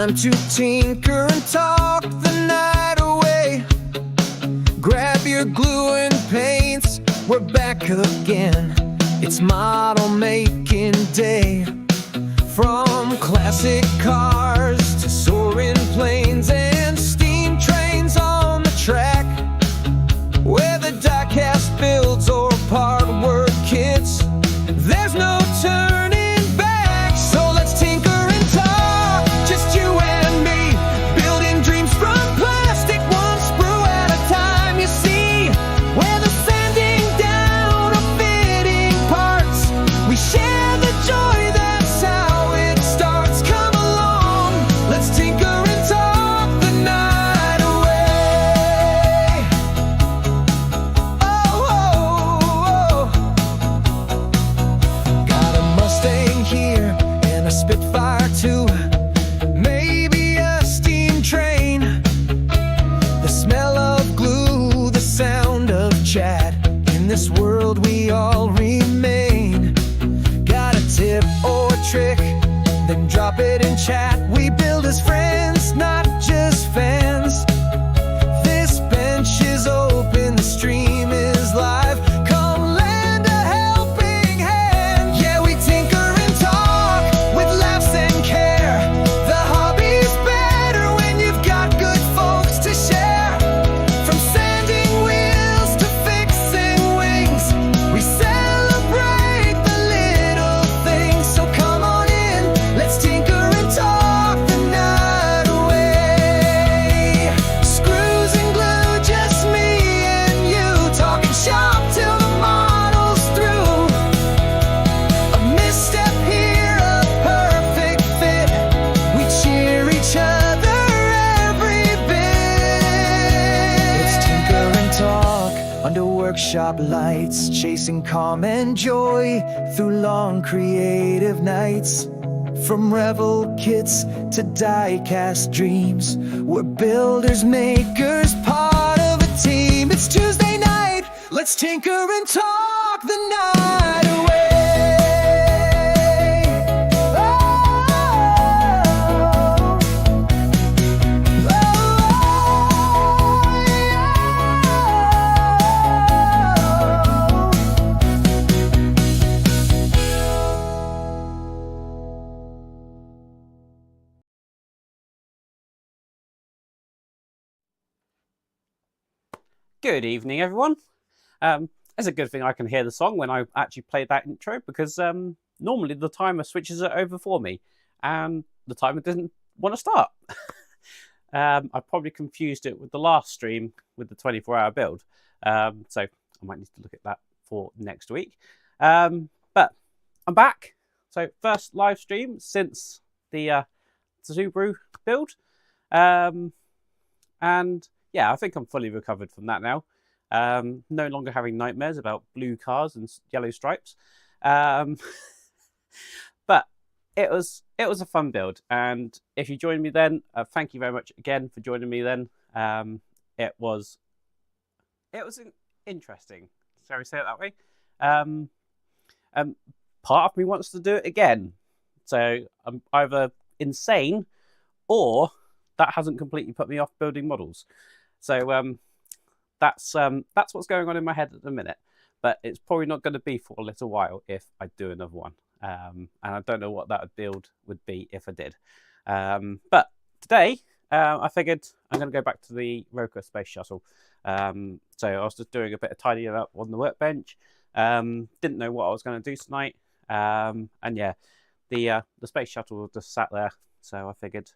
Time to tinker and talk the night away. Grab your glue and paints, we're back again. It's model making day. From classic cars to soaring planes and steam trains on the track. Whether die-cast builds or part work kits, there's no turning back. So let's tinker and talk, just you and me, building dreams from plastic, one sprue at a time. You see, whether sanding down or fitting parts, we share the joy, that's how it starts. Come along, let's tinker and talk the night away. Got a Mustang here and a Spitfire too, maybe a steam train. The smell of glue, the sound of chat, in this world we all remain. Got a tip or trick, then drop it in chat. We build as friends, not just fans. This bench is open, the stream is live. Come lend a helping hand. Yeah, we tinker and talk with laughs and care. The hobby's better when you've got good folks to share. From sanding wheels to fixing wings, we celebrate the little things. So come on in, let's tinker and talk the night away. Screws and glue, just me and you, talking shop till the model's through. A misstep here, a perfect fit. We cheer each other every bit. Let's tinker and talk under workshop lights, chasing calm and joy through long creative nights. From revel kits to die-cast dreams, we're builders, makers, part of a team. It's Tuesday night, let's tinker and talk the night away. Good evening, everyone. It's a good thing I can hear the song when I actually play that intro, because normally the timer switches it over for me, and the timer didn't want to start. I probably confused it with the last stream with the 24-hour build, so I might need to look at that for next week. But I'm back. So first live stream since the Subaru build, and yeah, I think I'm fully recovered from that now. No longer having nightmares about blue cars and yellow stripes. But it was a fun build, and if you joined me then, thank you very much again for joining me then. It was interesting. Shall we say it that way? Part of me wants to do it again, so I'm either insane or that hasn't completely put me off building models. So that's what's going on in my head at the minute. But it's probably not going to be for a little while if I do another one. And I don't know what that build would be if I did. But today, I figured I'm going to go back to the ROKR space shuttle. So I was just doing a bit of tidying up on the workbench. Didn't know what I was going to do tonight. And yeah, the space shuttle just sat there. So I figured,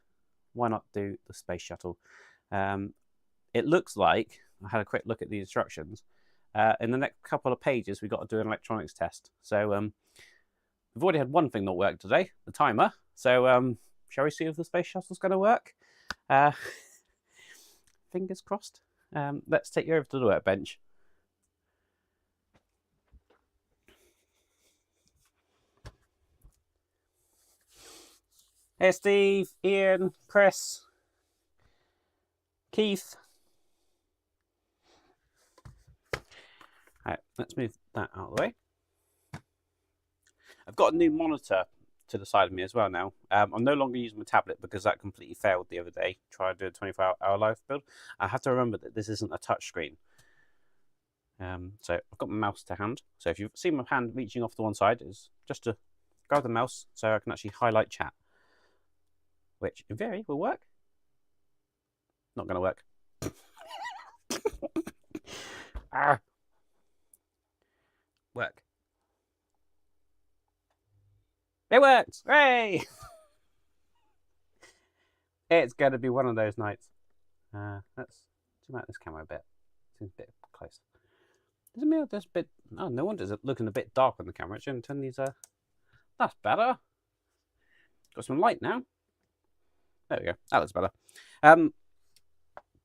why not do the space shuttle? It looks like, I had a quick look at the instructions, in the next couple of pages we've got to do an electronics test. So we've already had one thing not work today, the timer. So shall we see if the space shuttle's going to work? Fingers crossed. Let's take you over to the workbench. Hey Steve, Ian, Chris, Keith. Right, let's move that out of the way. I've got a new monitor to the side of me as well now. I'm no longer using my tablet because that completely failed the other day. Try to do a 24-hour live build. I have to remember that this isn't a touch screen. So I've got my mouse to hand. So if you see my hand reaching off to one side, is just to grab the mouse so I can actually highlight chat, which in theory will work. Not going to work. Ah. Work. It works! Hooray! It's going to be one of those nights. Let's zoom out this camera a bit. Seems a bit close. Doesn't mean there's a bit. Oh, no wonder it's looking a bit dark on the camera. It's going to turn these. That's better. Got some light now. There we go. That looks better.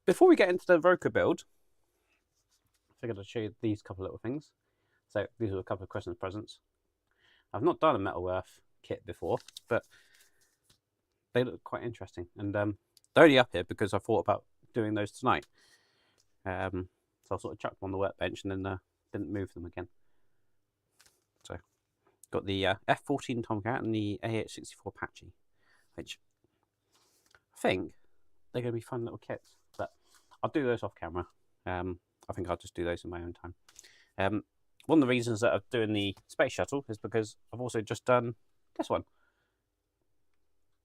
Before we get into the ROKR build, I figured I'd show you these couple of little things. So these are a couple of Christmas presents. I've not done a Metal Earth kit before, but they look quite interesting. And they're only up here because I thought about doing those tonight. So I sort of chucked them on the workbench and then didn't move them again. So got the F14 Tomcat and the AH64 Apache, which I think they're going to be fun little kits. But I'll do those off camera. I think I'll just do those in my own time. One of the reasons that I'm doing the space shuttle is because I've also just done this one.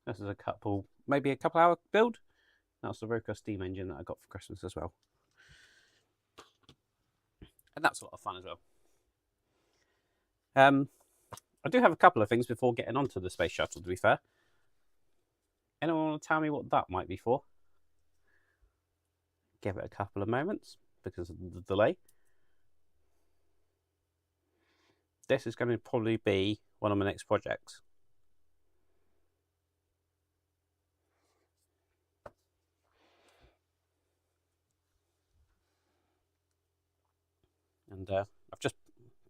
This is maybe a couple hour build. That's the ROKR steam engine that I got for Christmas as well. And that's a lot of fun as well. I do have a couple of things before getting onto the space shuttle, to be fair. Anyone want to tell me what that might be for? Give it a couple of moments because of the delay. This is going to probably be one of my next projects. And I've just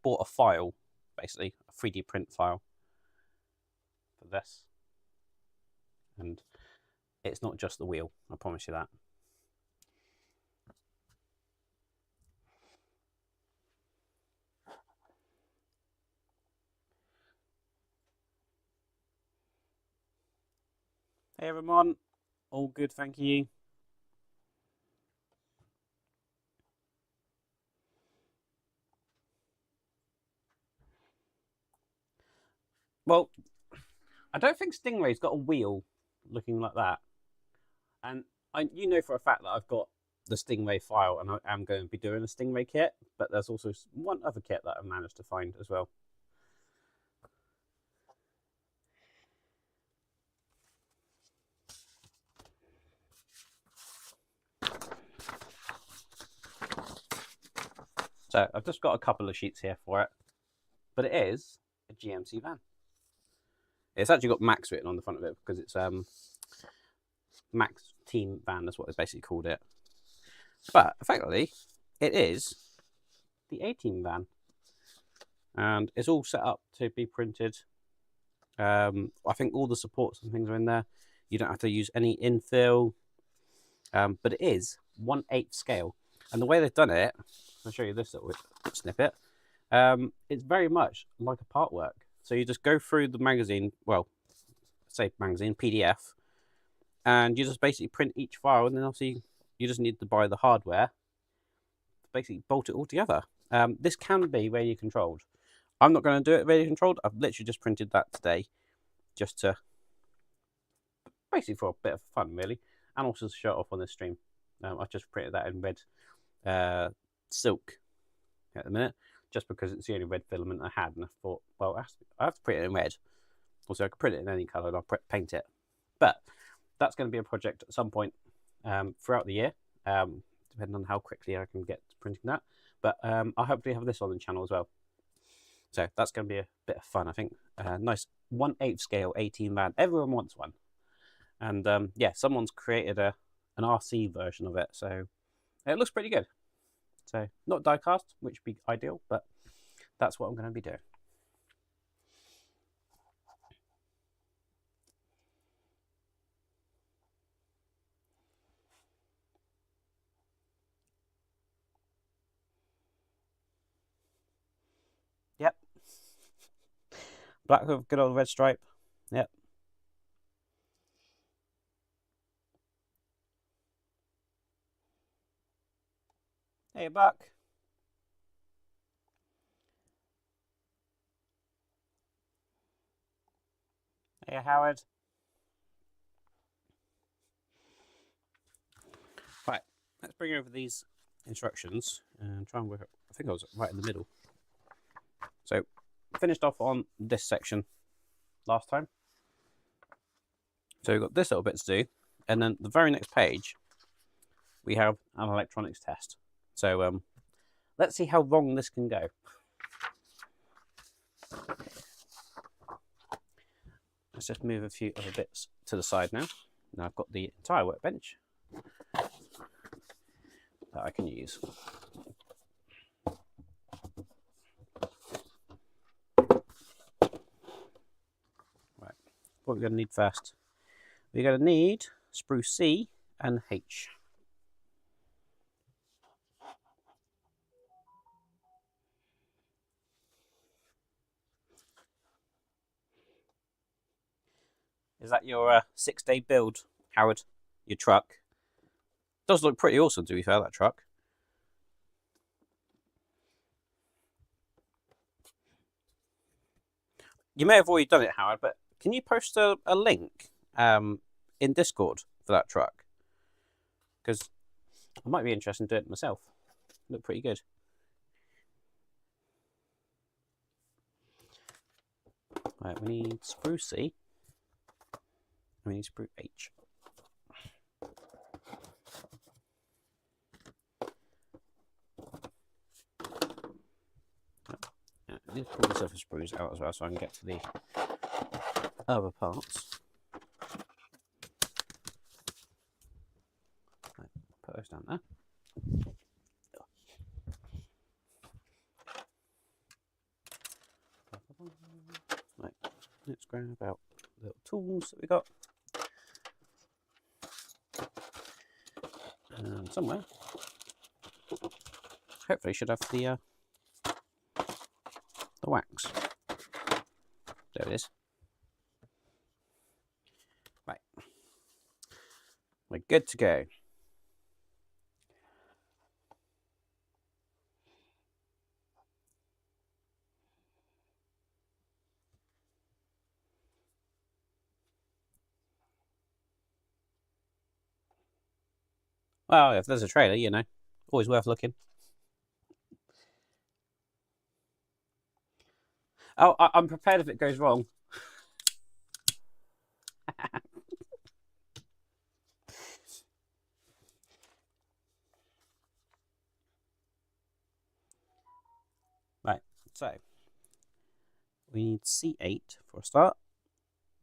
bought a file, basically a 3D print file for this. And it's not just the wheel, I promise you that. Hey everyone, all good, thank you. Well, I don't think Stingray's got a wheel looking like that. And you know for a fact that I've got the Stingray file and I am going to be doing a Stingray kit, but there's also one other kit that I managed to find as well. So I've just got a couple of sheets here for it, but it is a GMC van. It's actually got Max written on the front of it because it's Max Team Van, that's what it's basically called it. But effectively, it is the A-Team van. And it's all set up to be printed. I think all the supports and things are in there. You don't have to use any infill. But it is 1/8 scale. And the way they've done it, I'll show you this little snippet. It's very much like a part work. So you just go through the magazine, well, say magazine, PDF, and you just basically print each file, and then obviously you just need to buy the hardware to basically bolt it all together. This can be radio controlled. I'm not going to do it radio controlled. I've literally just printed that today, just to basically for a bit of fun, really, and also to show it off on this stream. I've just printed that in red silk at the minute, just because it's the only red filament I had, and I thought, well, I have to print it in red. Also, I could print it in any colour and I'll paint it. But that's going to be a project at some point throughout the year, depending on how quickly I can get to printing that. But I'll hopefully have this on the channel as well. So that's going to be a bit of fun, I think. Nice 1/8 scale A-Team van. Everyone wants one. And yeah, someone's created an RC version of it, so it looks pretty good. So not die cast, which would be ideal, but that's what I'm going to be doing. Yep. Black with good old red stripe. Yep. Hey, Buck. Hey, Howard. Right, let's bring over these instructions and try and work out. I think I was right in the middle. So, finished off on this section last time. So we've got this little bit to do, and then the very next page, we have an electronics test. So let's see how wrong this can go. Let's just move a few other bits to the side now. Now I've got the entire workbench that I can use. Right, what we're going to need first, we're going to need sprue C and H. Is that your 6-day build, Howard? Your truck? Does look pretty awesome, to be fair, that truck. You may have already done it, Howard, but can you post a link in Discord for that truck? Because I might be interested in doing it myself. Look pretty good. Right, we need sprue C. We need sprue H. Yeah, I need to pull the surface sprues out as well so I can get to the other parts. Right, put those down there. Right, let's grab out the little tools that we got. And somewhere, hopefully, should have the wax. There it is. Right, we're good to go. Well, if there's a trailer, you know, always worth looking. Oh, I'm prepared if it goes wrong. Right, so we need C8 for a start.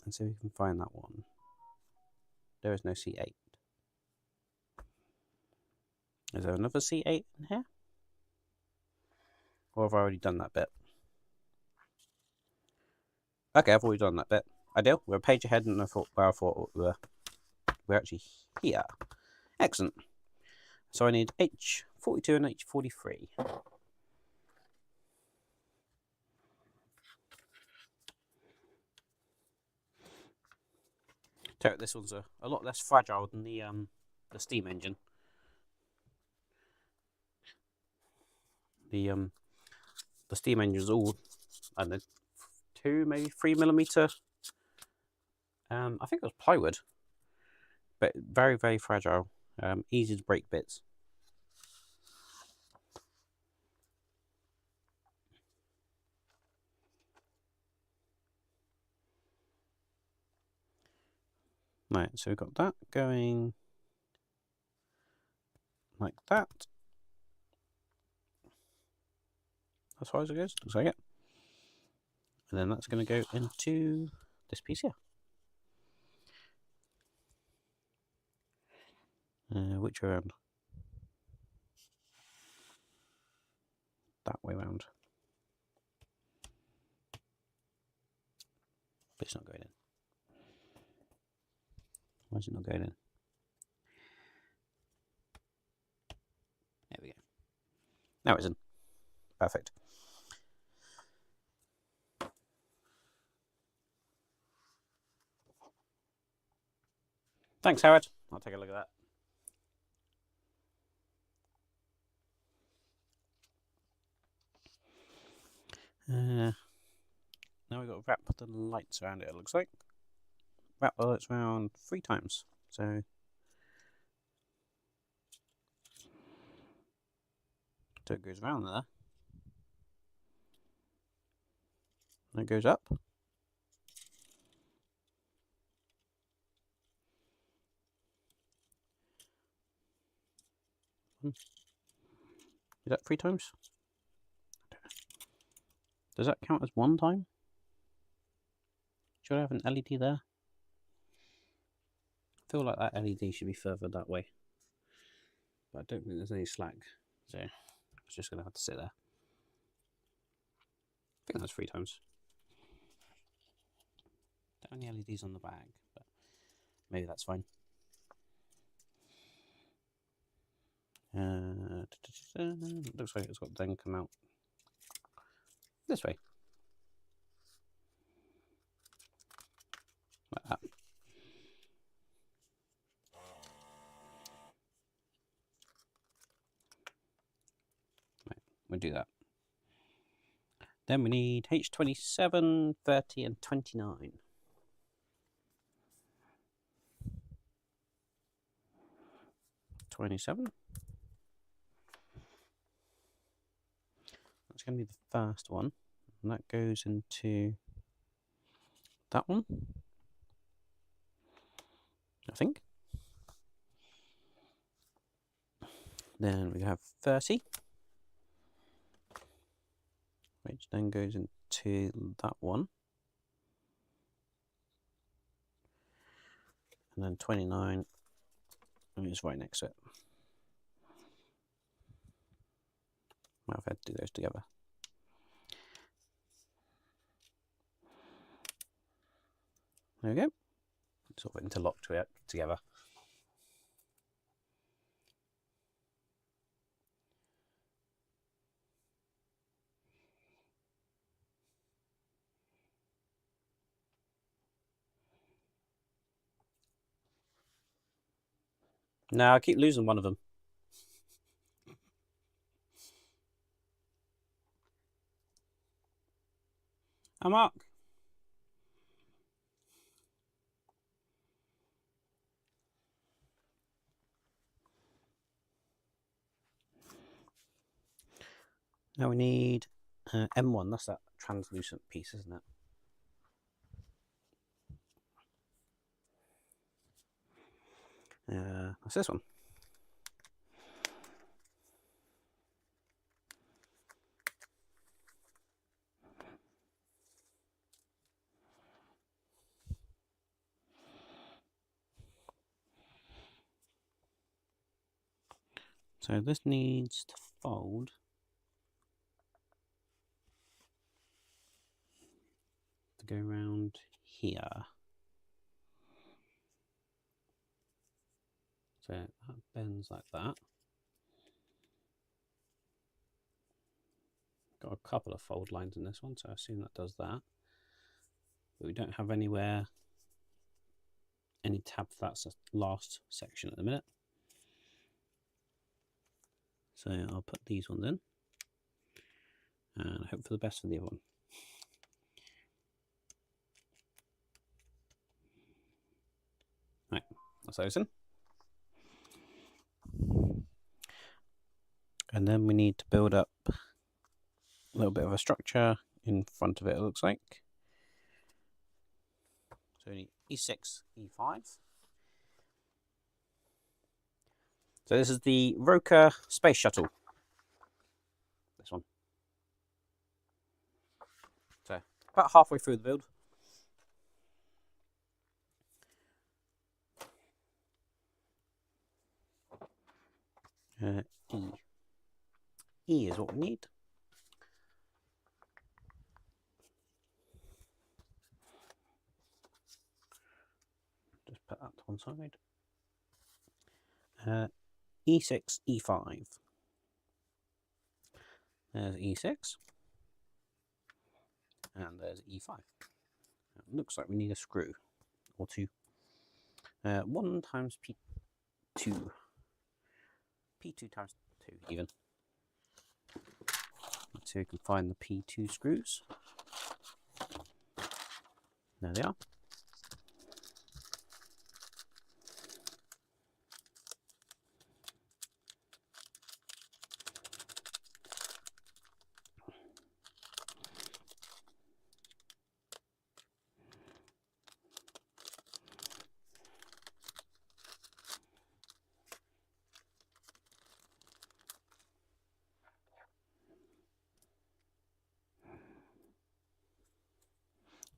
Let's see if we can find that one. There is no C8. Is there another C8 in here? Or have I already done that bit? Okay, I've already done that bit. Ideal. We're a page ahead, and I thought we're actually here. Excellent. So I need H42 and H43. This one's a lot less fragile than the steam engine. The steam engine's all, I don't know, 2, maybe 3mm. I think it was plywood, but very, very fragile. Easy to break bits. Right, so we've got that going like that. As far as it goes, looks like it. And then that's going to go into this piece here. Which way around? That way around. But it's not going in. Why is it not going in? There we go. Now it's in. Perfect. Thanks, Howard. I'll take a look at that. Now we've got to wrap the lights around it, it looks like. Wrap the lights around 3 times. So it goes around there. And it goes up. Is that 3 times? Does that count as 1 time? Should I have an LED there? I feel like that LED should be further that way. But I don't think there's any slack. So it's just going to have to sit there. I think that's 3 times. Don't have any LEDs on the back, but maybe that's fine. Looks like it's got to then come out this way. Like that. Right, we'll do that. Then we need H27, 30 and 29. $27. That's going to be the first one, and that goes into that one, I think. Then we have 30, which then goes into that one, and then 29 is right next to it. Might have had to do those together. There we go. Sort of interlocked together. No, I keep losing one of them. Oh, Mark. Now we need M1. That's that translucent piece, isn't it? That's this one. So this needs to fold to go around here. So that bends like that. Got a couple of fold lines in this one, so I assume that does that. But we don't have any tab for that last section at the minute. So I'll put these ones in and hope for the best for the other one. Right, that's those in. And then we need to build up a little bit of a structure in front of it, it looks like. So we need E6, E5. So this is the ROKR space shuttle. This one. So about halfway through the build. E is what we need. Just put that to one side. E6, E5. There's E6. And there's E5. It looks like we need a screw or two. 1 times P2. P2 times 2 even. Let's see if we can find the P2 screws. There they are.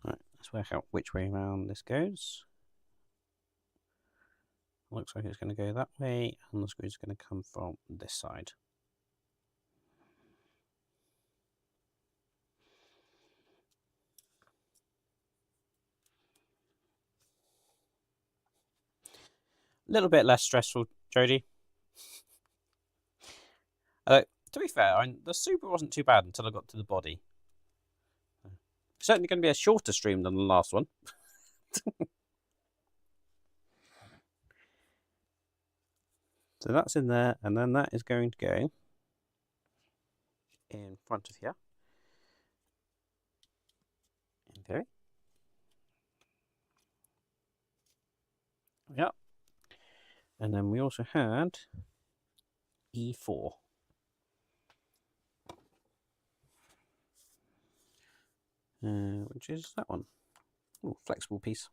Right, let's work out which way around this goes. Looks like it's going to go that way, and the screws are going to come from this side. A little bit less stressful, Jody. To be fair, the Super wasn't too bad until I got to the body. Certainly going to be a shorter stream than the last one. So that's in there, and then that is going to go in front of here. Okay. Yep. And then we also had E4. Which is that one. Oh, flexible piece.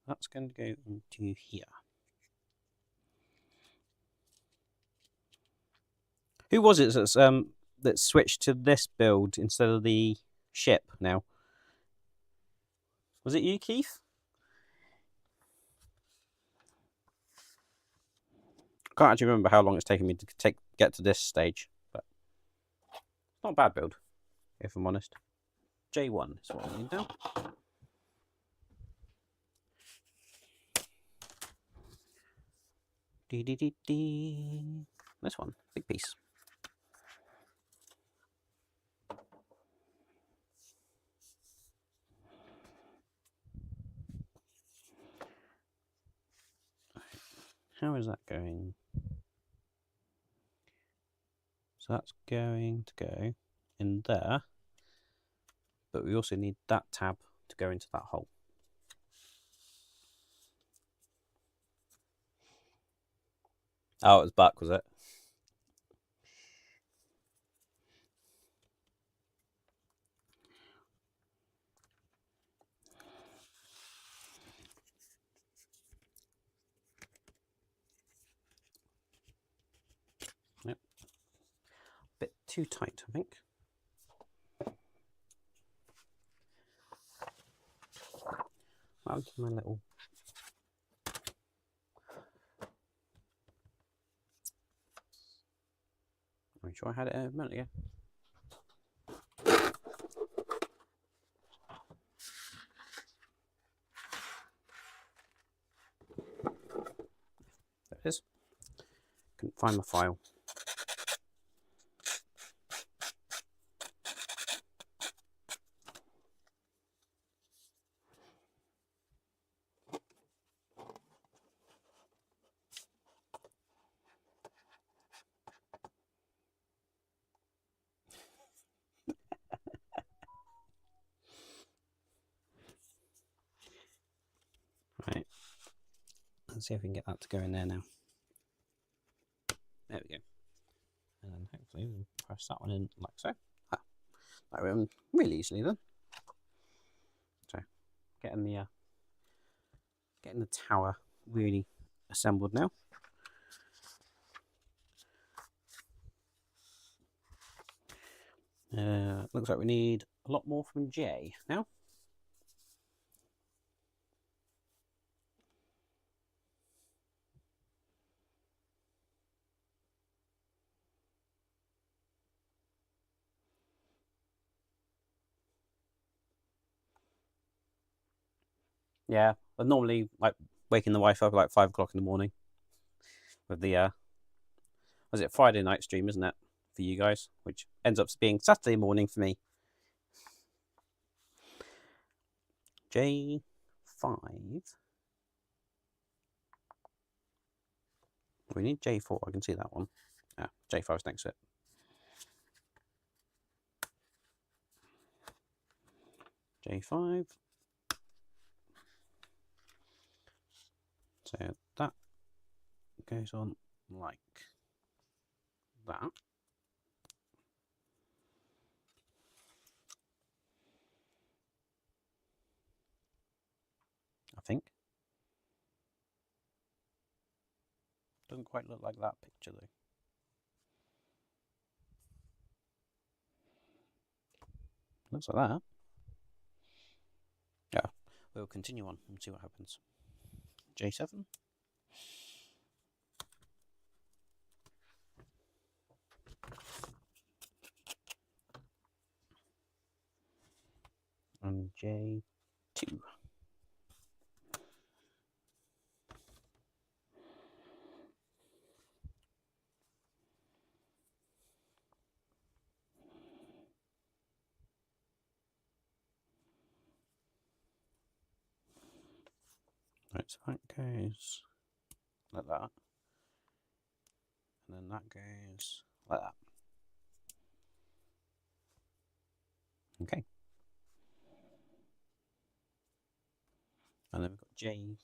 That's going to go into here. Who was it that's that switched to this build instead of the ship now? Was it you, Keith? I can't actually remember how long it's taken me to get to this stage, but it's not a bad build, if I'm honest. J1 is what I need now. This one, big piece. How is that going? So that's going to go in there, but we also need that tab to go into that hole. Oh, it was back, was it? Yep. A bit too tight, I think. That was my little... I'm sure I had it a minute ago. There it is. Couldn't find my file. Right. Let's see if we can get that to go in there now. There we go. And then hopefully we'll press that one in like so. Ah, that went really easily then. So getting the tower really assembled now. Looks like we need a lot more from J now. Yeah, I normally like waking the wife up at like 5 o'clock in the morning with the was it Friday night stream, isn't it, for you guys, which ends up being Saturday morning for me. J5. We need J4. I can see that one. Yeah, J5 is next to it. J5. So that goes on like that. I think. Doesn't quite look like that picture though. Looks like that. Yeah, we'll continue on and see what happens. J7. And J2. Right, so that goes like that. And then that goes like that. Okay. And then we've got J3.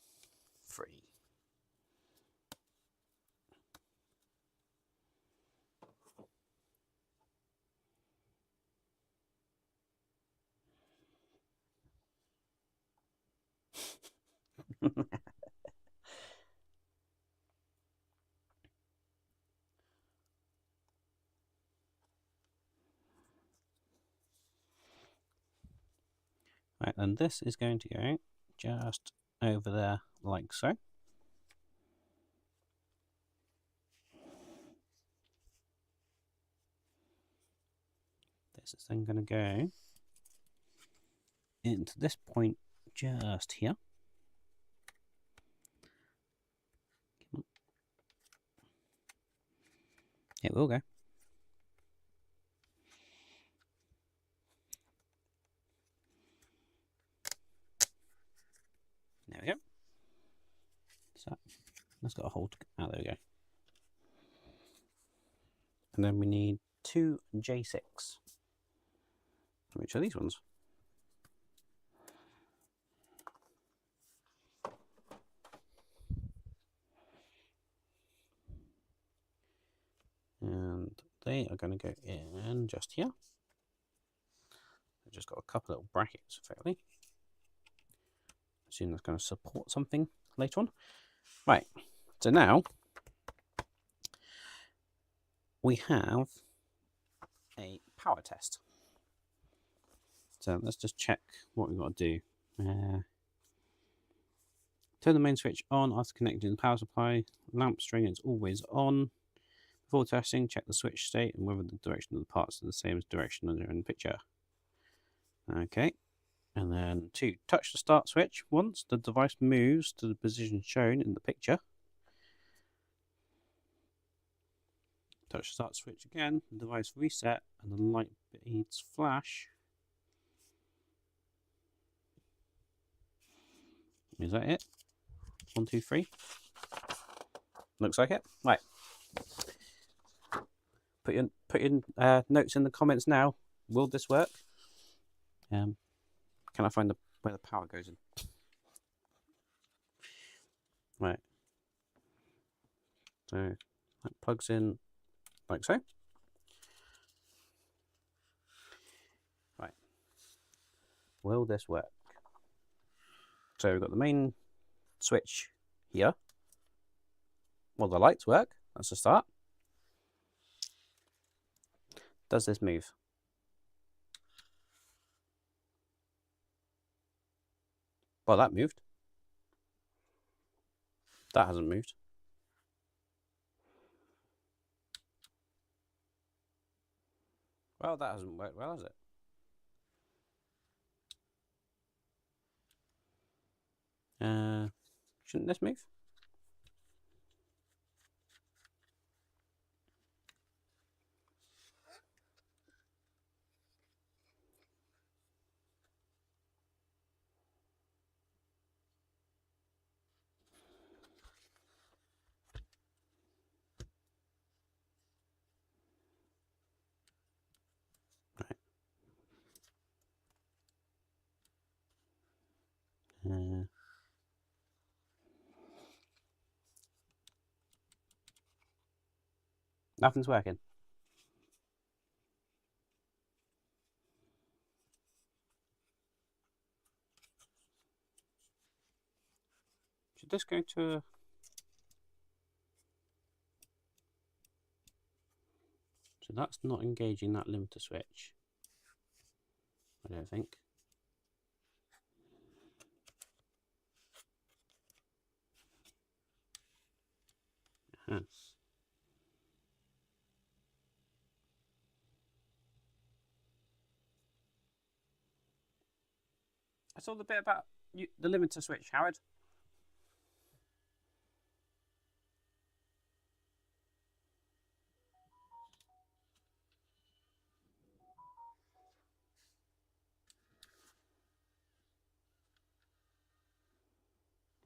Right, and this is going to go just over there like so. This is then going to go into this point just here. It will go. There we go. So that's got a hold. Ah, there we go. And then we need two J6. Which are these ones? And they are going to go in just here. I've just got a couple little brackets, effectively. I assume that's going to support something later on. Right, so now we have a power test. So let's just check what we've got to do. Turn the main switch on after connecting the power supply. Lamp string is always on. Before testing, check the switch state and whether the direction of the parts are the same as direction in the picture. Okay. And then 2. Touch the start switch once the device moves to the position shown in the picture. Touch the start switch again, the device reset and the light beads flash. Is that it? 1, 2, 3. Looks like it. Right. Put in notes in the comments now. Will this work? Can I find where the power goes in? Right. So that plugs in like so. Right. Will this work? So we've got the main switch here. Well, the lights work. That's a start. Does this move? Well, that moved. That hasn't moved. Well, that hasn't worked well, has it? Shouldn't this move? Nothing's working. Should this go to... So that's not engaging that limiter switch, I don't think. I saw the bit about the limiter switch, Howard.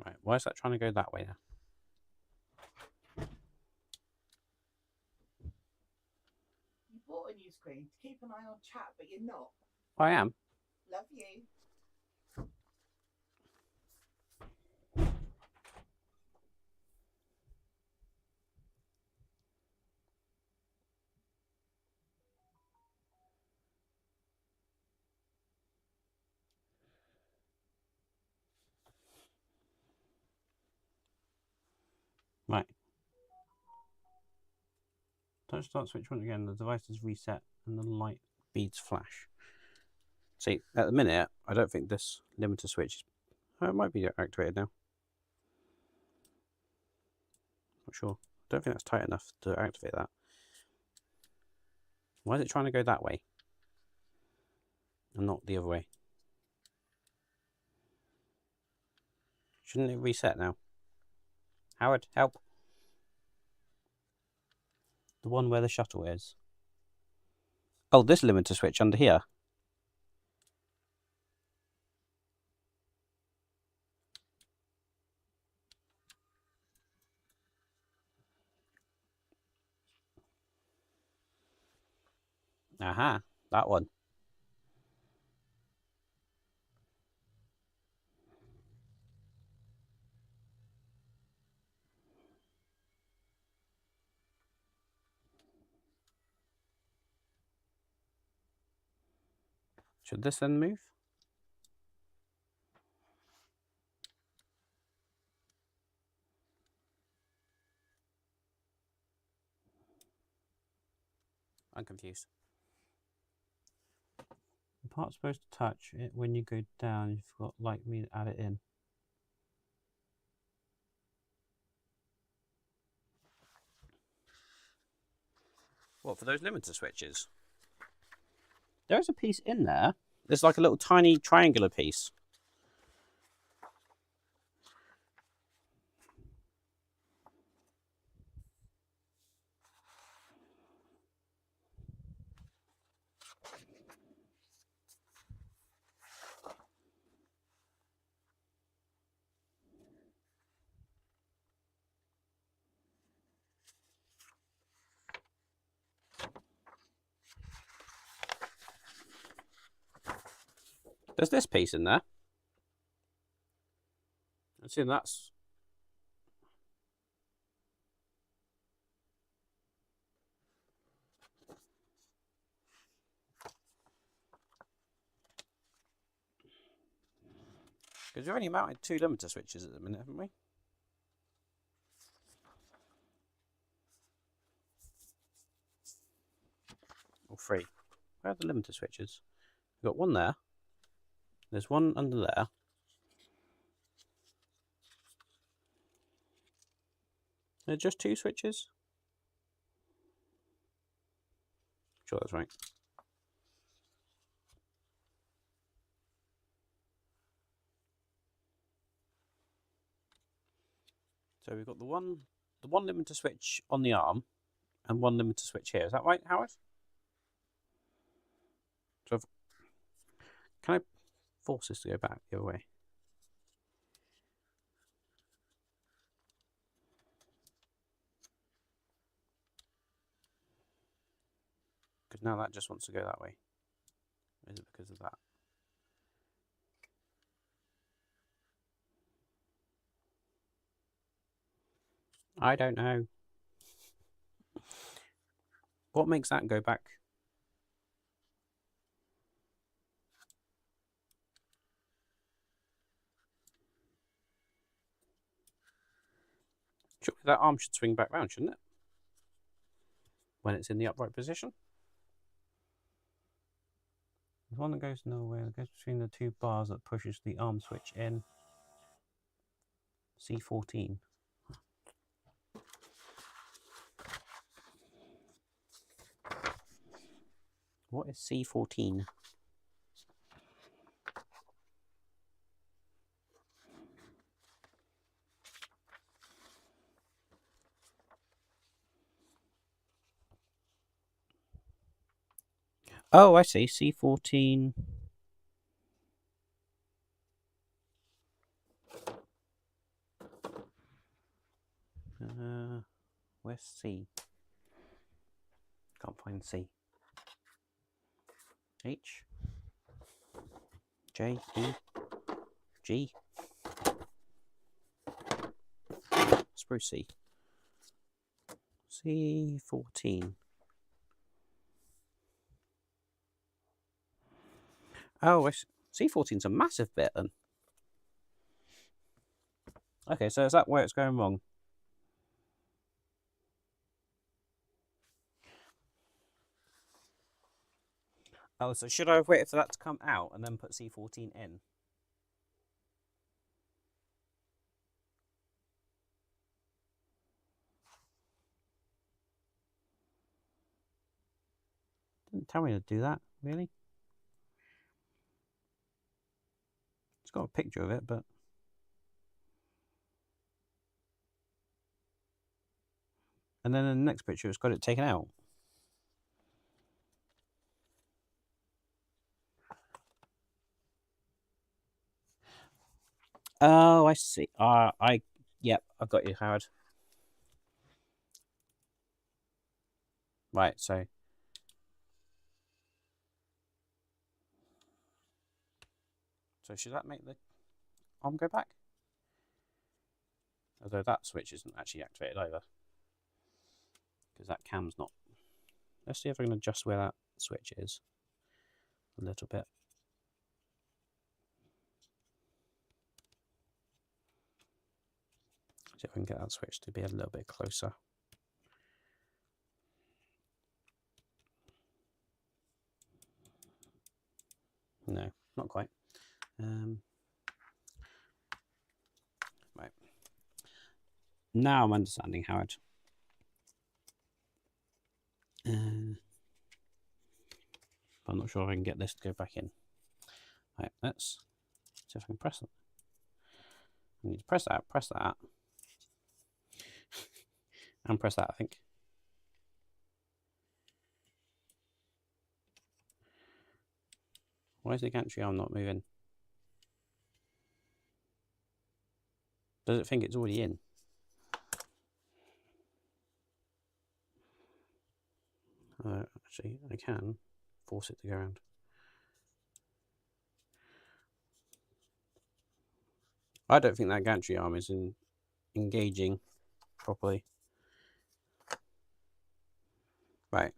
Right, why is that trying to go that way now? You bought a new screen to keep an eye on chat, but you're not. I am. Love you. Right. Touch start switch on again, the device is reset and the light beads flash. See, at the minute, I don't think this limiter switch, it might be activated now. Not sure. I don't think that's tight enough to activate that. Why is it trying to go that way? And not the other way? Shouldn't it reset now? Howard, help. The one where the shuttle is. Oh, this limiter switch under here. Aha, that one. Should this then move? I'm confused. The part's supposed to touch it when you go down. You've got like me to add it in. What, for those limiter switches? There's a piece in there. There's like a little tiny triangular piece. There's this piece in there. I see that's... Because we've only mounted 2 limiter switches at the minute, haven't we? Or 3. Where are the limiter switches? We've got one there. There's one under there. There are just 2 switches? Sure, that's right. So we've got the one limiter switch on the arm and one limiter switch here. Is that right, Howard? So can I force this to go back the other way? Because now that just wants to go that way. Is it because of that? I don't know. What makes that go back? Surely that arm should swing back round, shouldn't it? When it's in the upright position. There's one that goes nowhere. That goes between the two bars that pushes the arm switch in. C14. What is C14? Oh, I see. C14. Where's C? Can't find C. H. J. E. G. Spruce C. C14. Oh, C14's a massive bit then. Okay, so is that where it's going wrong? Oh, so should I have waited for that to come out and then put C14 in? Didn't tell me to do that, really. It's got a picture of it, but... And then in the next picture, it's got it taken out. Oh, I see. Yep, I've got you, Howard. Right, so should that make the arm go back? Although that switch isn't actually activated either, because that cam's not. Let's see if I can adjust where that switch is a little bit. See if I can get that switch to be a little bit closer. No, not quite. Right. Now I'm understanding, Howard. I'm not sure if I can get this to go back in. Right, let's see if I can press it. I need to press that, and press that, I think. Why is the gantry arm not moving? Does it think it's already in? Actually, I can force it to go around. I don't think that gantry arm is engaging properly. Right.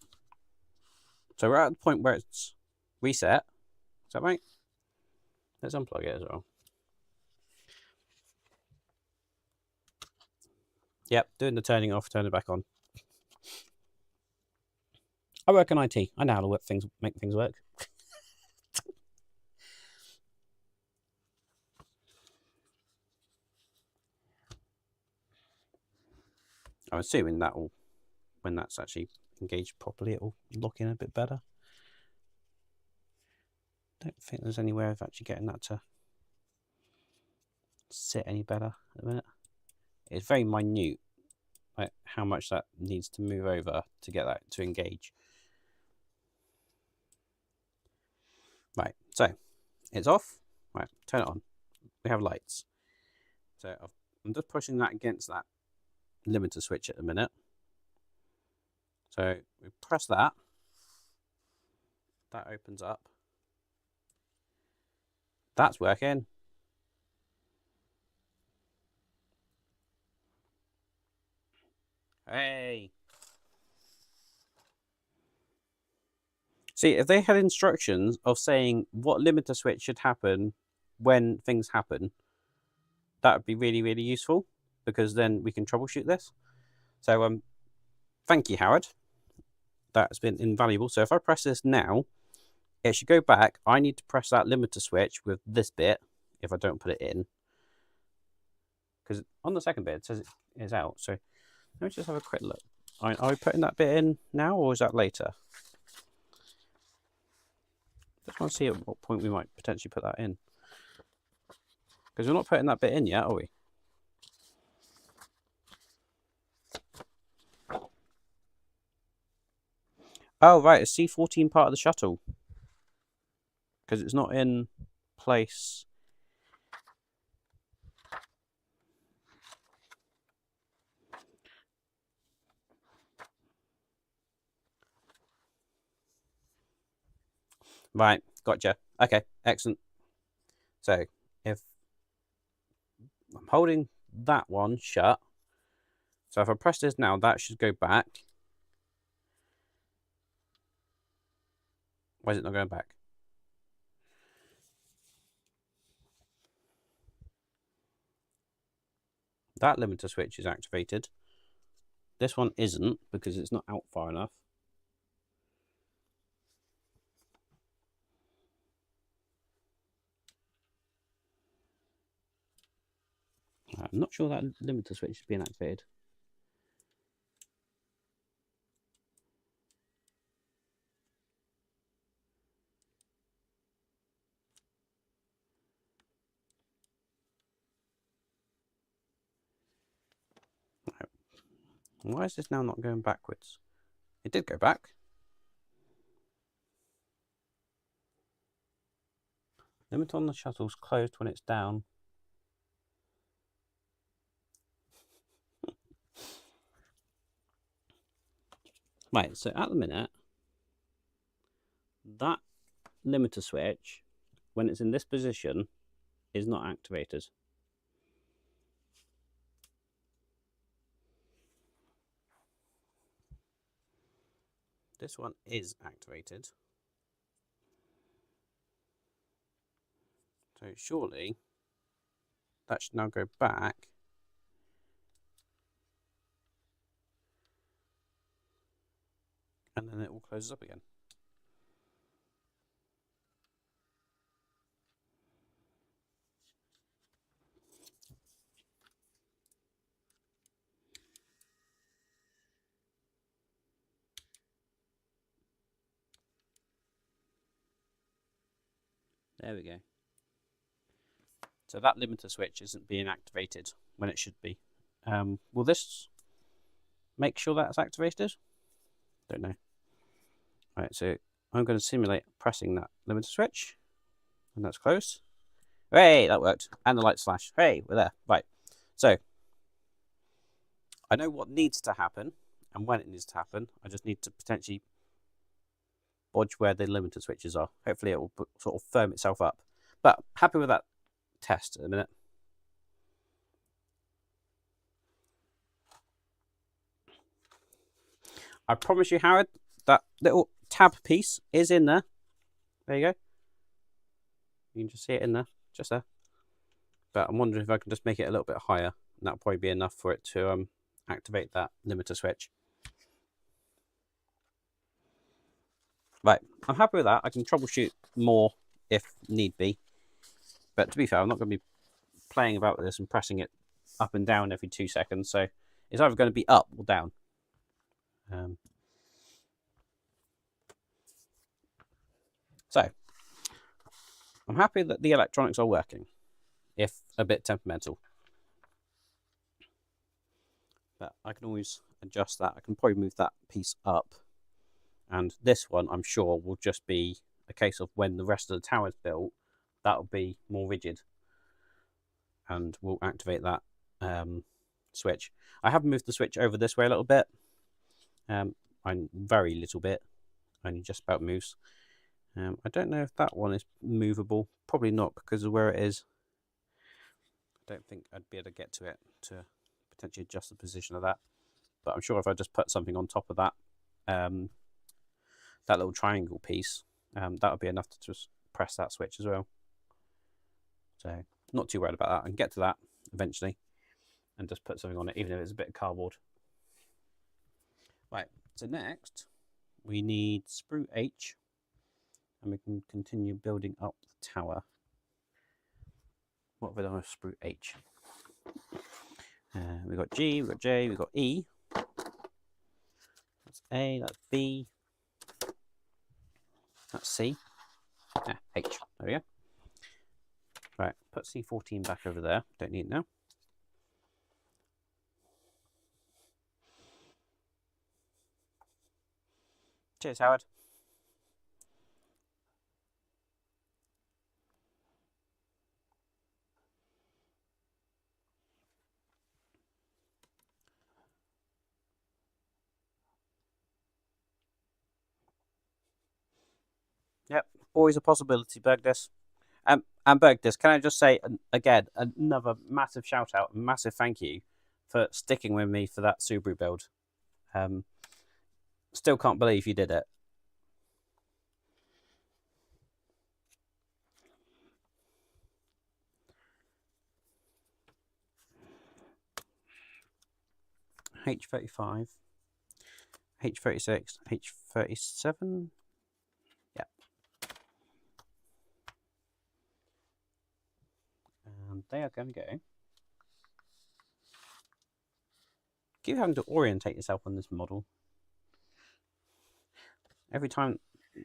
So we're at the point where it's reset. Is that right? Let's unplug it as well. Yep, doing the turning off, turn it back on. I work in IT. I know how to make things work. I'm assuming that will, when that's actually engaged properly, it will lock in a bit better. Don't think there's any way of actually getting that to sit any better at the minute. It's very minute, like how much that needs to move over to get that to engage. Right, so it's off. Right, turn it on. We have lights. So I'm just pushing that against that limiter switch at the minute. So we press that. That opens up. That's working. Hey! See, if they had instructions of saying what limiter switch should happen when things happen, that would be really, really useful, because then we can troubleshoot this. So thank you, Howard. That's been invaluable. So if I press this now, it should go back. I need to press that limiter switch with this bit if I don't put it in, because on the second bit it says it is out. So let me just have a quick look. Are we putting that bit in now, or is that later? Just want to see at what point we might potentially put that in, because we're not putting that bit in yet, are we? Oh, right, it's C14 part of the shuttle, because it's not in place. Right, gotcha. Okay, excellent. So if I'm holding that one shut, so if I press this now, that should go back. Why is it not going back? That limiter switch is activated. This one isn't, because it's not out far enough. I'm not sure that limiter switch is being activated. Why is this now not going backwards? It did go back. Limit on the shuttle's closed when it's down. Right, so at the minute, that limiter switch, when it's in this position, is not activated. This one is activated. So surely that should now go back. And then it all closes up again. There we go. So that limiter switch isn't being activated when it should be. Will this make sure that's activated? Don't know. Right, so I'm going to simulate pressing that limiter switch, and that's closed. Hey, that worked. And the lights flash. Hey, we're there. Right. So I know what needs to happen and when it needs to happen. I just need to potentially bodge where the limiter switches are. Hopefully it will sort of firm itself up. But happy with that test at the minute. I promise you, Howard, that little tab piece is in there. There you go. You can just see it in there, just there. But I'm wondering if I can just make it a little bit higher, and that'll probably be enough for it to activate that limiter switch. Right, I'm happy with that. I can troubleshoot more if need be. But to be fair, I'm not going to be playing about with this and pressing it up and down every 2 seconds. So it's either going to be up or down. So I'm happy that the electronics are working, if a bit temperamental. But I can always adjust that. I can probably move that piece up. And this one, I'm sure, will just be a case of when the rest of the tower is built, that'll be more rigid. And we'll activate that switch. I have moved the switch over this way a little bit. Very little bit. Only just about moves. I don't know if that one is movable. Probably not, because of where it is. I don't think I'd be able to get to it to potentially adjust the position of that. But I'm sure if I just put something on top of that, that little triangle piece, that would be enough to just press that switch as well. So not too worried about that. I can get to that eventually and just put something on it, even if it's a bit of cardboard. Right, so next we need sprue H, and we can continue building up the tower. What have I done with sprue H? We've got G, we've got J, we've got E. That's A, that's B. That's C. H. There we go. Right, put C14 back over there. Don't need it now. Cheers, Howard. Yep, always a possibility, Bergdis. And Bergdis, can I just say, again, another massive shout out, massive thank you for sticking with me for that Subaru build. Still can't believe you did it. H35, H36, H37. Yep. And they are going to go. Keep having to orientate yourself on this model. Every time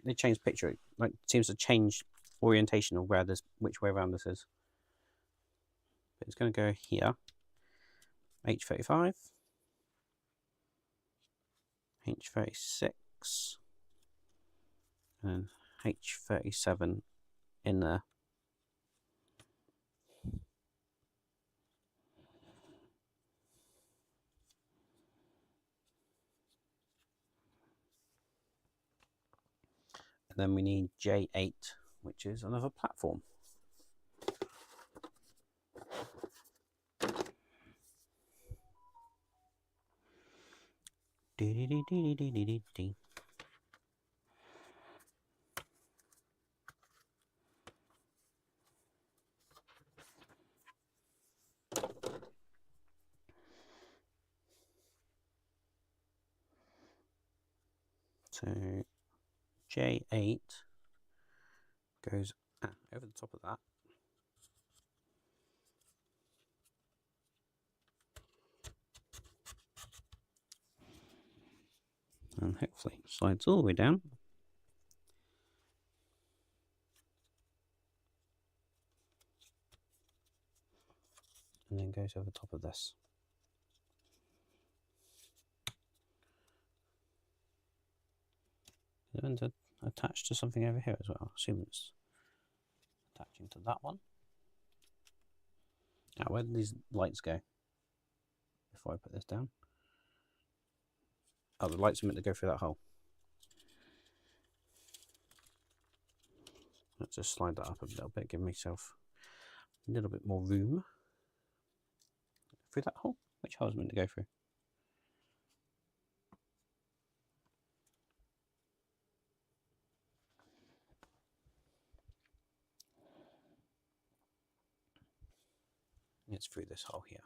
they change picture, it seems to change orientation of where this, which way around this is. But it's going to go here. H35, H36, and H37 in there. And then we need J8, which is another platform. So J8 goes over the top of that. And hopefully it slides all the way down. And then goes over the top of this. And attached to something over here as well. I assume it's attaching to that one. Now, where did these lights go? Before I put this down. Oh, the lights are meant to go through that hole. Let's just slide that up a little bit, give myself a little bit more room. Through that hole? Which hole is meant to go through? It's through this hole here.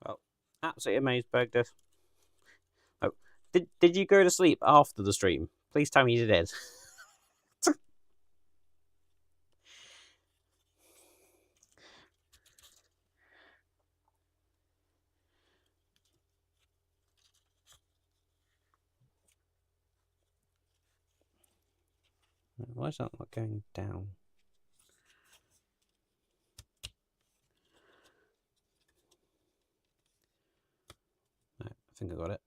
Well, absolutely amazed, Bergdis. Oh, did you go to sleep after the stream? Please tell me you did. Why is that not going down? No, I think I got it.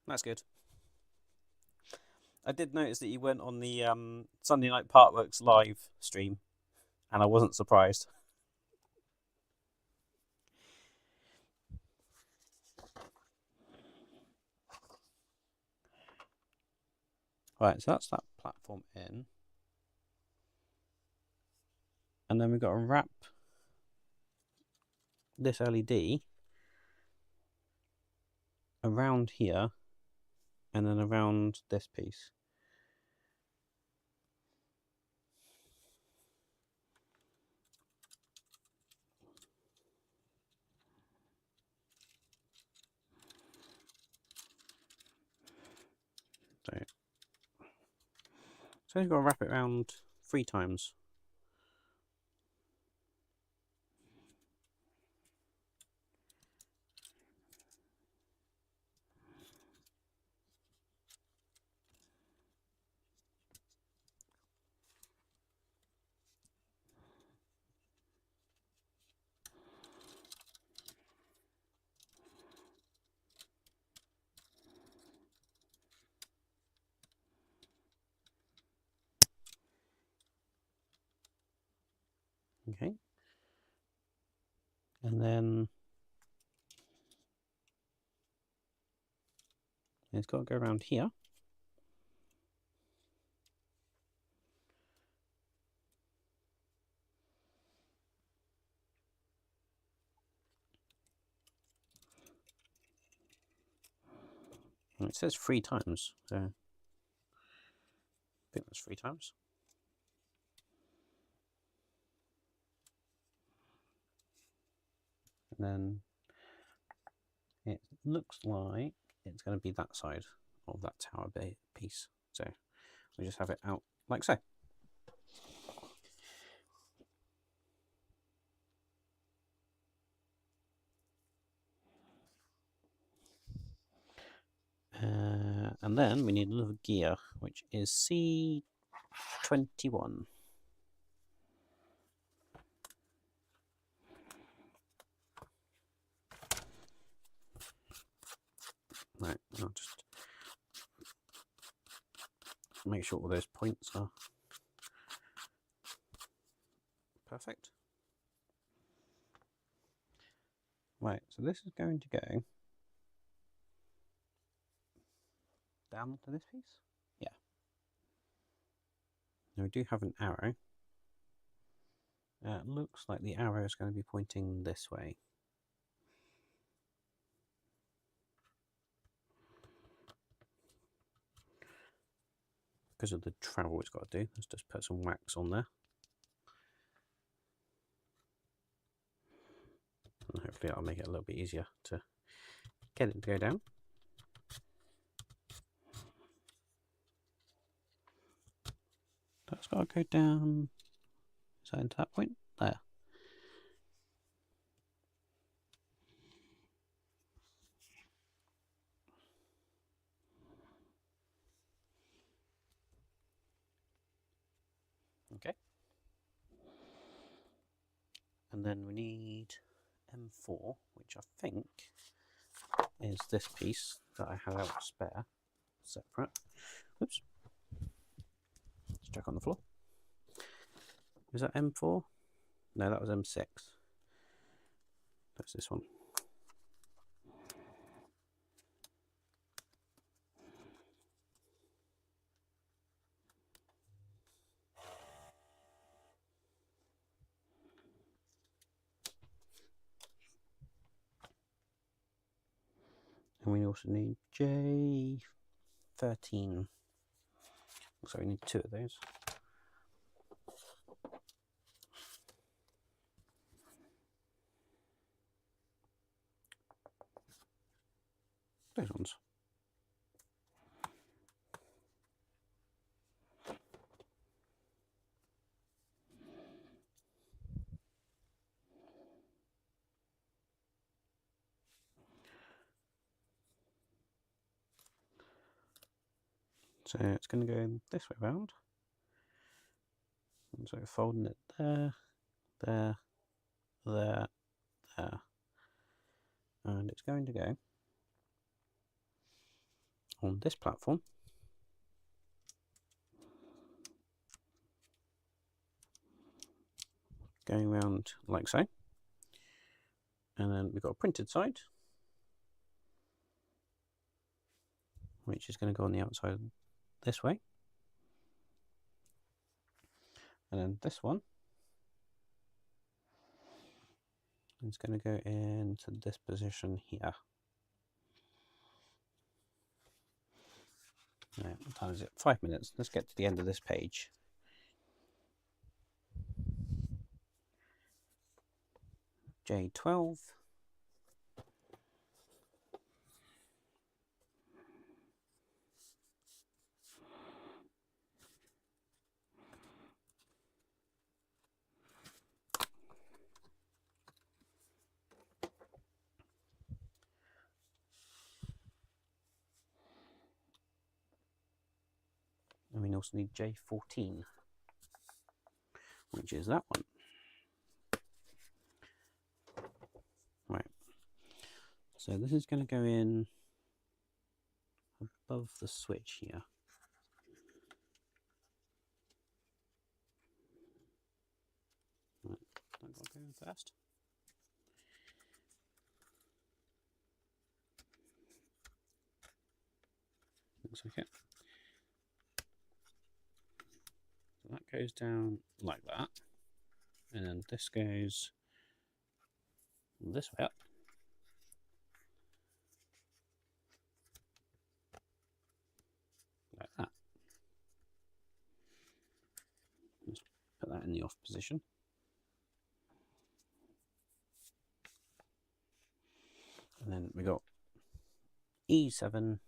That's good. I did notice that you went on the Sunday Night Partworks live stream, and I wasn't surprised. Right, so that's that platform in. And then we've got to wrap this LED around here and then around this piece. So you've got to wrap it around 3 times. Okay. And then it's got to go around here. And it says 3 times, so I think that's 3 times. And then it looks like it's going to be that side of that tower piece. So we just have it out like so. And then we need another gear, which is C21. Right, I'll just make sure all those points are perfect. Right, so this is going to go down onto this piece? Yeah. Now we do have an arrow. It looks like the arrow is going to be pointing this way. Because of the travel it's got to do, let's just put some wax on there. And hopefully that'll make it a little bit easier to get it to go down. That's got to go down. Is that into that point? There. Okay. And then we need M4, which I think is this piece that I had out spare, separate. Oops. Let's check on the floor. Is that M4? No, that was M6. That's this one. And we also need J13. So we need 2 of those. Those ones. So it's going to go this way round. And so folding it there, there, there, there. And it's going to go on this platform. Going around like so. And then we've got a printed side, which is going to go on the outside this way. And then this one is going to go into this position here. Right, what time is it? 5 minutes. Let's get to the end of this page. J12. And we also need J14, which is that one. Right. So this is going to go in above the switch here. Right. I've got to go in first. Looks like it. So that goes down like that, and then this goes this way up. Like that. Just put that in the off position. And then we got E7.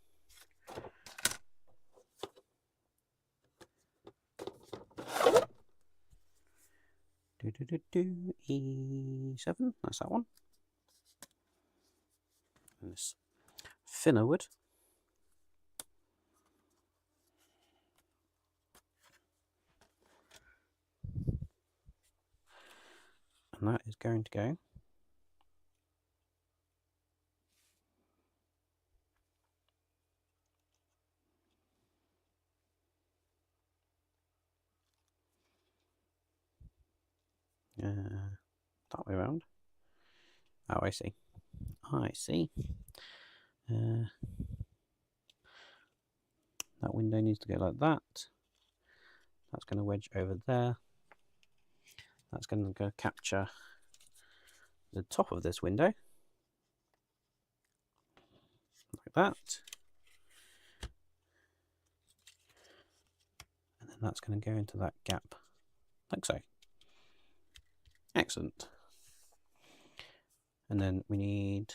E7, that's that one. And this thinner wood. And that is going to go that way around. Oh, I see. I see. That window needs to go like that. That's going to wedge over there. That's going to go capture the top of this window. Like that. And then that's going to go into that gap, like so. Excellent. And then we need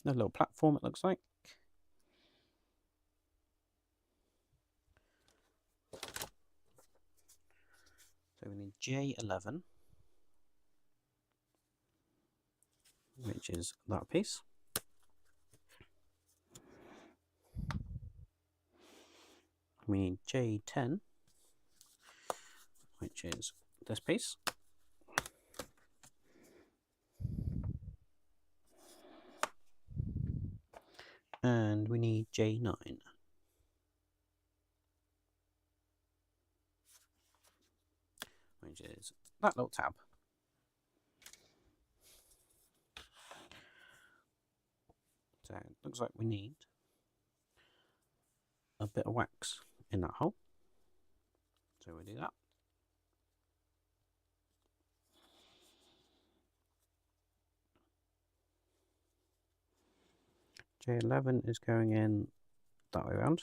a little platform, it looks like. So we need J11, which is that piece. We need J10, which is this piece. And we need J9. Which is that little tab. So it looks like we need a bit of wax in that hole. So we do that. J11 is going in that way around.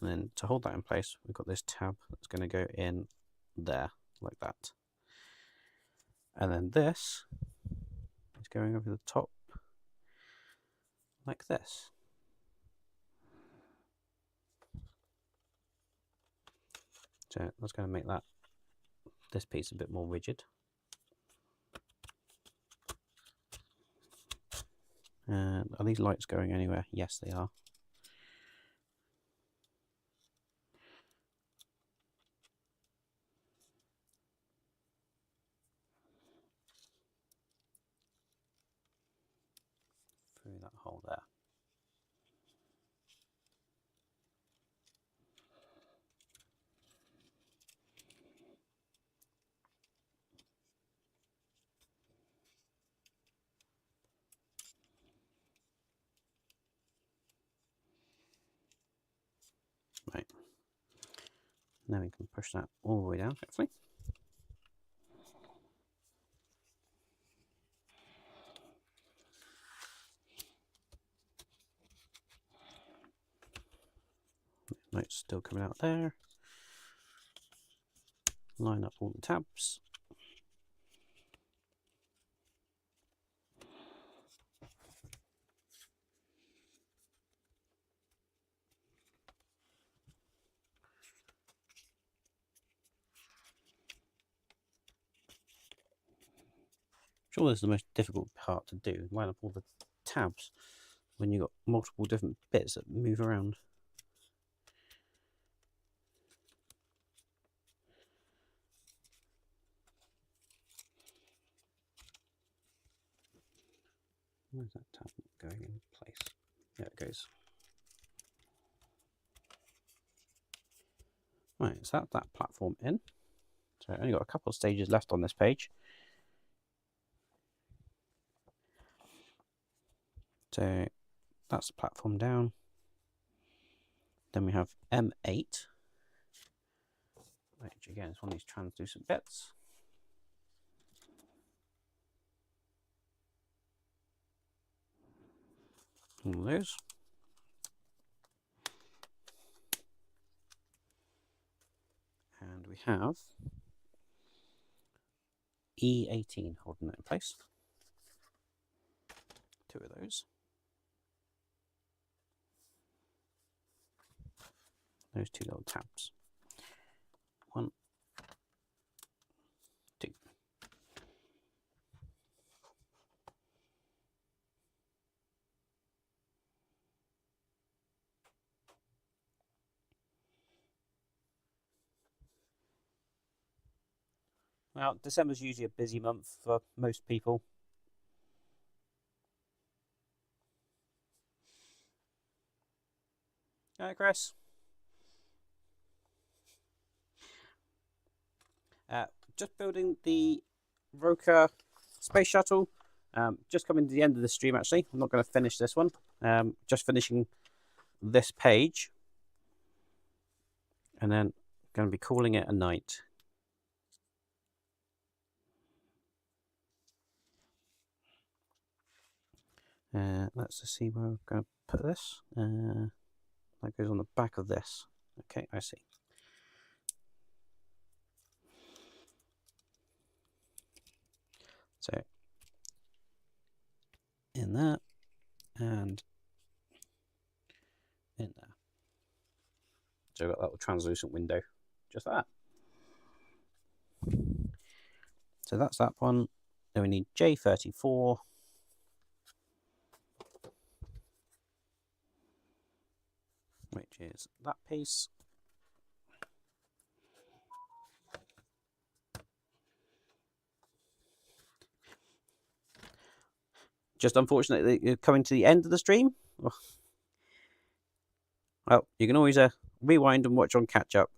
And then to hold that in place, we've got this tab that's going to go in there, like that. And then this is going over the top, like this. So that's going to make this piece a bit more rigid. And are these lights going anywhere? Yes, they are. Through that hole there. Right. Now we can push that all the way down, hopefully. Lights still coming out there. Line up all the tabs. Sure, this is the most difficult part to do, line up all the tabs when you've got multiple different bits that move around. Where's that tab going in place? There it goes. Right, so that's that platform in. So I've only got a couple of stages left on this page. So that's the platform down. Then we have M8, which again is one of these translucent bits. All those. And we have E18 holding it in place. Two of those. Those two little tabs. 1, 2. Well, December's usually a busy month for most people. Hi, Chris. Just building the ROKR space shuttle. Just coming to the end of the stream, actually. I'm not going to finish this one. Just finishing this page. And then going to be calling it a night. Let's just see where I'm going to put this. That goes on the back of this. Okay, I see. So in there and in there. So we've got that little translucent window, just that. So that's that one. Then we need J34. Which is that piece. Just unfortunately, you're coming to the end of the stream. Well, you can always rewind and watch on catch up.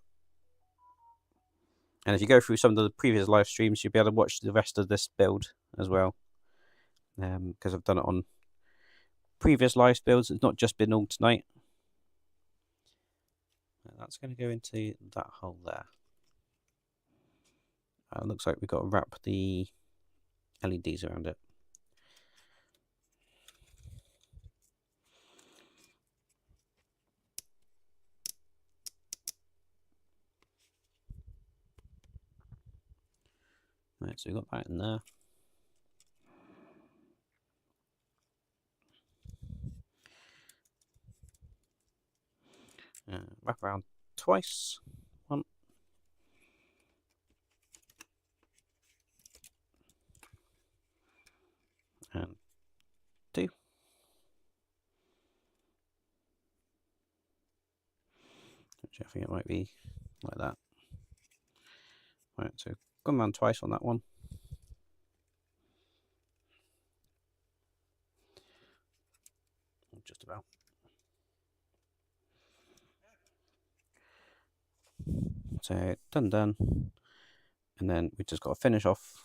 And if you go through some of the previous live streams, you'll be able to watch the rest of this build as well. Because I've done it on previous live builds. It's not just been all tonight. That's going to go into that hole there. Looks like we've got to wrap the LEDs around it. Right, so we've got that in there. Wrap around twice. 1. And 2. Actually, I think it might be like that. Right, so gone around twice on that one. Just about. So done. And then we just got to finish off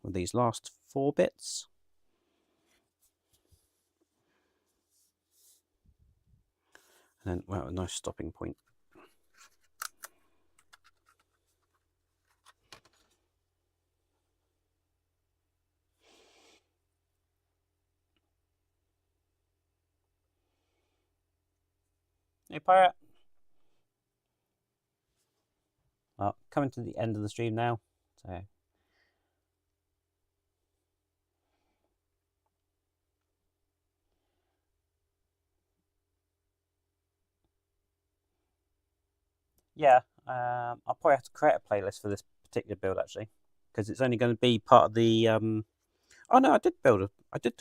with these last 4 bits. And then, wow, a nice stopping point. Hey, Pirate. Well, coming to the end of the stream now. So yeah, I'll probably have to create a playlist for this particular build actually, because it's only going to be part of the. Oh no, I did do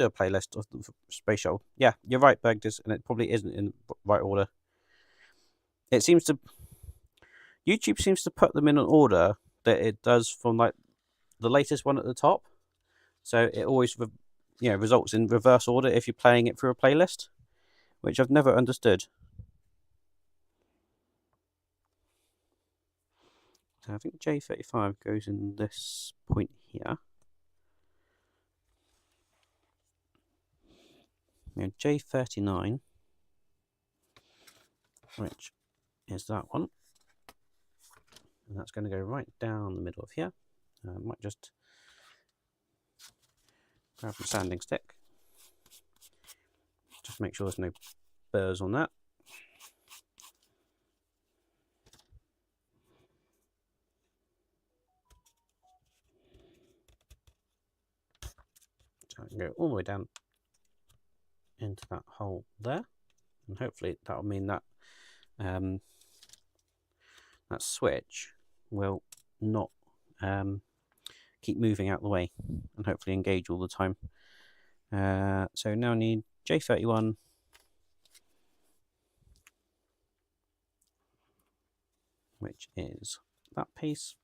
a playlist of the Space Shuttle. Yeah, you're right, Bergdis, and it probably isn't in the right order. It seems to. YouTube seems to put them in an order that it does from like the latest one at the top, so it always results in reverse order if you're playing it through a playlist, which I've never understood. So I think J35 goes in this point here. Now J39, which is that one, and that's going to go right down the middle of here. I might just grab the sanding stick, just make sure there's no burrs on that. So I can go all the way down into that hole there, and hopefully that'll mean that that switch will not keep moving out the way and hopefully engage all the time. So now I need J31, which is that piece,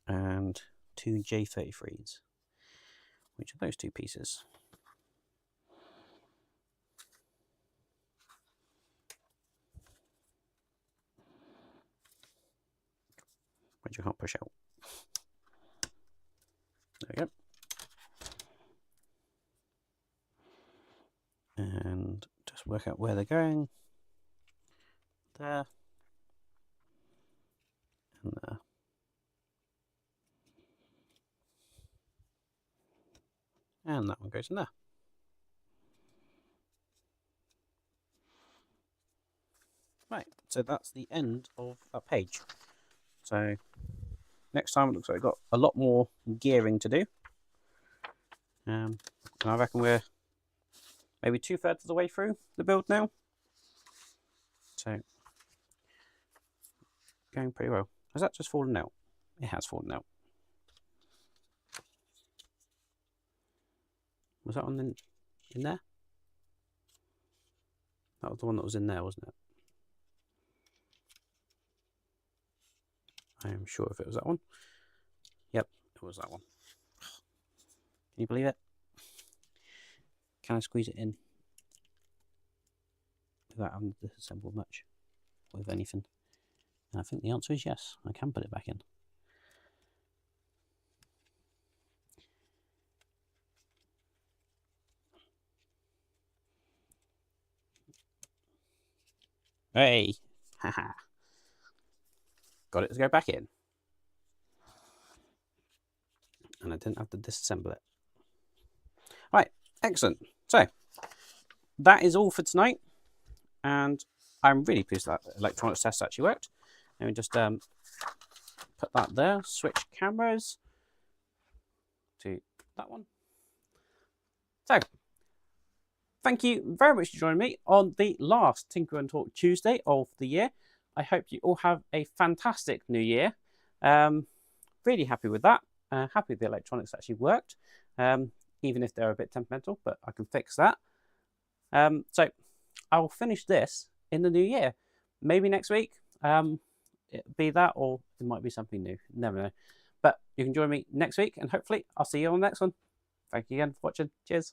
and 2 J33s, which are those 2 pieces. Which you can't push out. There we go. And just work out where they're going. There. And there. And that one goes in there. Right, so that's the end of that page. So next time it looks like we've got a lot more gearing to do. And I reckon we're maybe 2/3 of the way through the build now. So going pretty well. Has that just fallen out? It has fallen out. Was that one in there? That was the one that was in there, wasn't it? I am sure if it was that one. Yep, it was that one. Can you believe it? Can I squeeze it in without having to disassemble much with anything? And I think the answer is yes. I can put it back in. Hey! Haha! Got it to go back in. And I didn't have to disassemble it. Right, excellent. So, that is all for tonight. And I'm really pleased that electronics test actually worked. Let me just put that there. Switch cameras to that one. So, thank you very much for joining me on the last Tinker and Talk Tuesday of the year. I hope you all have a fantastic new year. Really happy with that. Happy the electronics actually worked, even if they're a bit temperamental, but I can fix that. So I will finish this in the new year. Maybe next week. It'll be that, or it might be something new. Never know. But you can join me next week, and hopefully I'll see you on the next one. Thank you again for watching. Cheers.